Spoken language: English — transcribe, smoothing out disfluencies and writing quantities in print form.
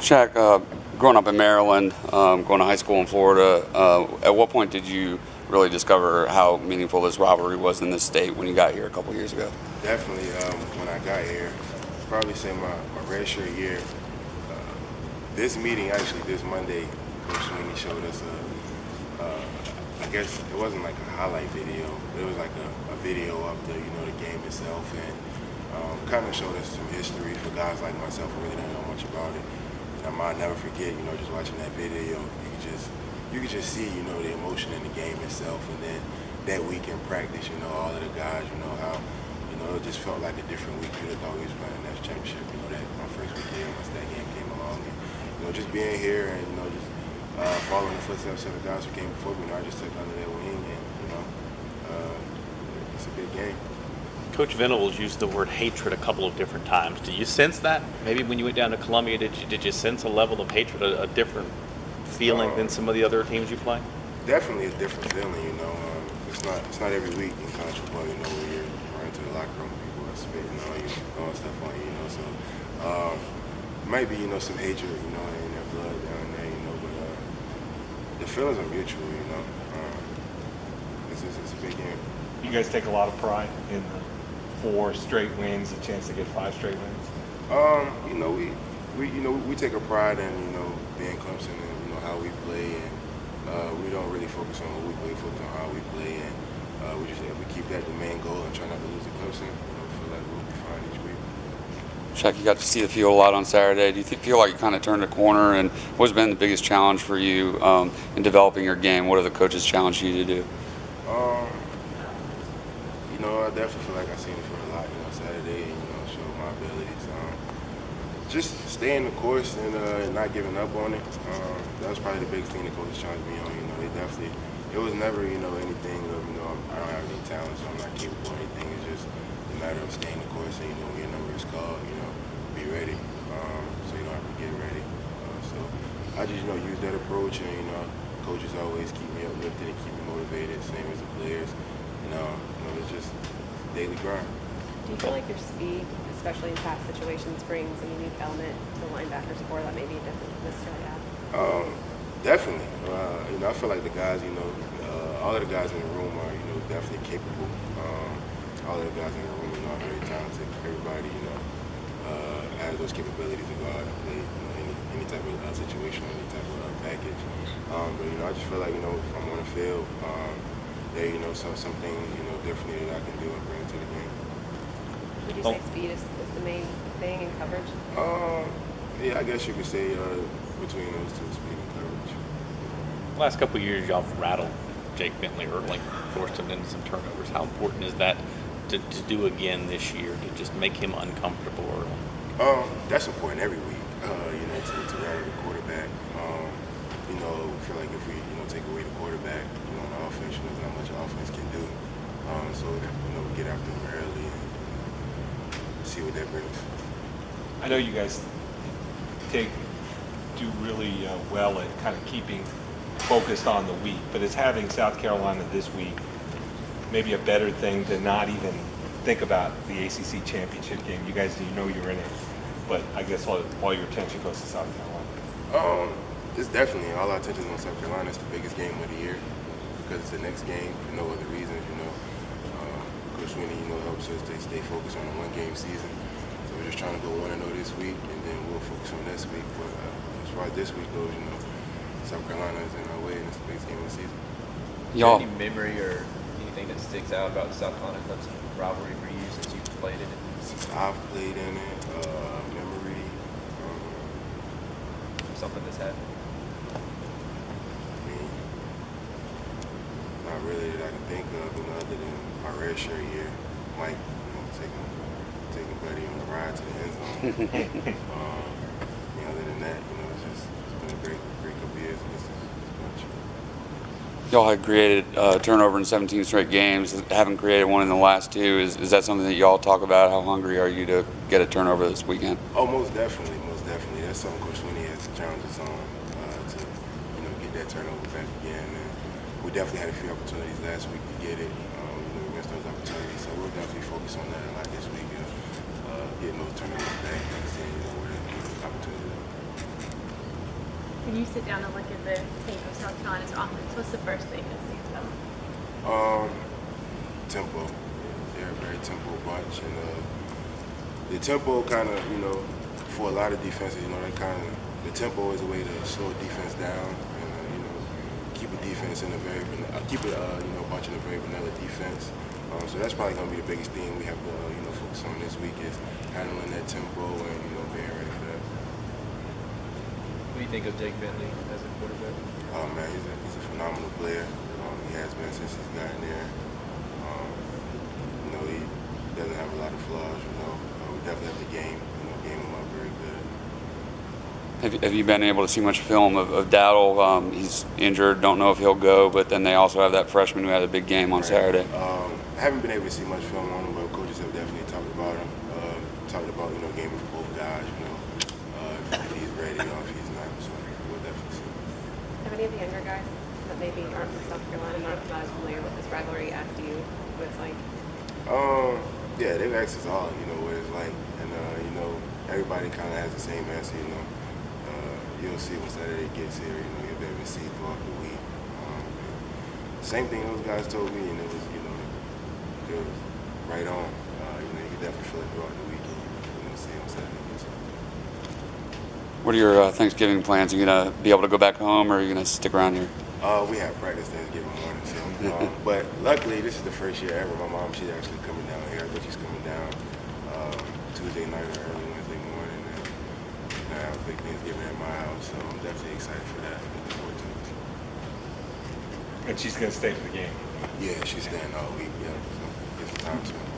Shaq, growing up in Maryland, going to high school in Florida, at what point did you really discover how meaningful this rivalry was in this state when you got here a couple years ago? Definitely when I got here, probably say my redshirt year. This meeting, actually, this Monday, Coach Sweeney showed us I guess it wasn't like a highlight video, but it was like a video of the the game itself, and kind of showed us some history for guys like myself who really don't know much about it. And I might never forget, just watching that video, you could just see, the emotion in the game itself, and then that week in practice, all of the guys, how, it just felt like a different week. You'd have thought we was playing a national championship, that my first week here, once that game came along, and just being here and just following the footsteps of the guys who came before me, I just took under their wing, and it's a big game. Coach Venables used the word hatred a couple of different times. Do you sense that? Maybe when you went down to Columbia, did you sense a level of hatred, a different feeling than some of the other teams you play? Definitely a different feeling, It's not every week in college football, where you're right into the locker room, people are spitting on you, throwing stuff on you, So might be, some hatred, in their blood down there, but the feelings are mutual, It's a big game. You guys take a lot of pride in the 4 straight wins, a chance to get 5 straight wins. We take a pride in being Clemson and how we play, and we don't really focus on what we play, focus on how we play, and we keep that the main goal and try not to lose to Clemson. Feel like we'll be fine each week. Shaq, you got to see the field a lot on Saturday. Do you feel like you kind of turned a corner, and what's been the biggest challenge for you in developing your game? What have the coaches challenged you to do? I definitely feel like I seen it for a lot, Saturday, and, show my abilities. Just staying the course and not giving up on it. That was probably the biggest thing the coaches challenged me on. It was never, anything of, I don't have any talent, so I'm not capable of anything. It's just a matter of staying the course and, when your number is called, be ready. So you don't have to get ready. So I just, use that approach, and, coaches always keep me uplifted and keep me motivated, same as the players. It's just daily grind. Do you feel like your speed, especially in pass situations, brings a unique element to the linebackers core that maybe it doesn't necessarily have? Definitely. I feel like the guys, all of the guys in the room are, definitely capable. All of the guys in the room, are very talented. Everybody, has those capabilities to go out and play, any type of situation, any type of package. But I just feel like, if I'm on the field, something, differently that I can do and bring it to the game. Would you say speed is the main thing in coverage? Yeah, I guess you could say between those two, speed and coverage. The last couple of years, y'all have rattled Jake Bentley early, forced him into some turnovers. How important is that to do again this year, to just make him uncomfortable early? That's important every week, to rattle the quarterback. I feel like if we, take away the quarterback, on the offense, there's not much offense can do. So, we get after them early and see what that brings. I know you guys do really well at kind of keeping focused on the week, but is having South Carolina this week maybe a better thing to not even think about the ACC championship game? You guys, you're in it, but I guess all your attention goes to South Carolina. It's definitely all our attention on South Carolina. It's the biggest game of the year because it's the next game for no other reason. Coach Sweeney, helps us to stay focused on a one-game season. So we're just trying to go 1-0 this week, and then we'll focus on next week. But as far as this week goes, South Carolina is in our way, and it's the biggest game of the season. Y'all, any memory or anything that sticks out about the South Carolina Clemson rivalry for you since you've played in it? Since I've played in it, memory. Something that's happened? Not really that I can think of, other than my redshirt year. Mike, taking Buddy on the ride to the end zone. Other than that, it's been a great couple years in this bunch. y'all had created a turnover in 17 straight games, haven't created one in the last 2. Is that something that y'all talk about? How hungry are you to get a turnover this weekend? Oh, most definitely. That's something Coach Sweeney has to challenge us on to, get that turnover back again. And we definitely had a few opportunities last week to get it. We missed those opportunities, so we'll definitely focus on that a lot this week. Getting those turnovers back and seeing where the opportunities are. When you sit down and look at the tape of South Carolina's offense, what's the first thing that stands out? Tempo. They're a very tempo bunch, and the tempo kind of, for a lot of defenses, the tempo is a way to slow a defense down, and keep a defense in a very, keep a bunch in a very vanilla defense. So that's probably going to be the biggest thing we have to, focus on this week is handling that tempo and, being ready for that. What do you think of Jake Bentley as a quarterback? Oh man, he's a phenomenal player. He has been since he's gotten there. He doesn't have a lot of flaws. We definitely have the game. Game him up very good. Have you been able to see much film of Dowdle? He's injured, don't know if he'll go, but then they also have that freshman who had a big game on Saturday. I haven't been able to see much film on him, but coaches have definitely talked about him. Talked about gaming for both guys. If he's ready or if he's not, so we'll definitely see. Have any of the younger guys that maybe aren't from South Carolina, not as familiar with this rivalry, asked you what it's like? Yeah, they've asked us all, what it's like, and everybody kind of has the same answer, You'll see when Saturday gets here, you'll be able to see throughout the week. Same thing those guys told me, and it was right on. You can definitely feel it throughout the week, and see when Saturday gets here. What are your Thanksgiving plans? Are you going to be able to go back home, or are you going to stick around here? We have practice Thanksgiving morning, so. But luckily, this is the first year ever. My mom, she's actually coming down here. I think she's coming down Tuesday night or early Wednesday morning. And I have a big Thanksgiving at my house, so I'm definitely excited for that. Looking forward to it. And she's going to stay for the game. Yeah, she's staying all week. Yeah, so get some time to.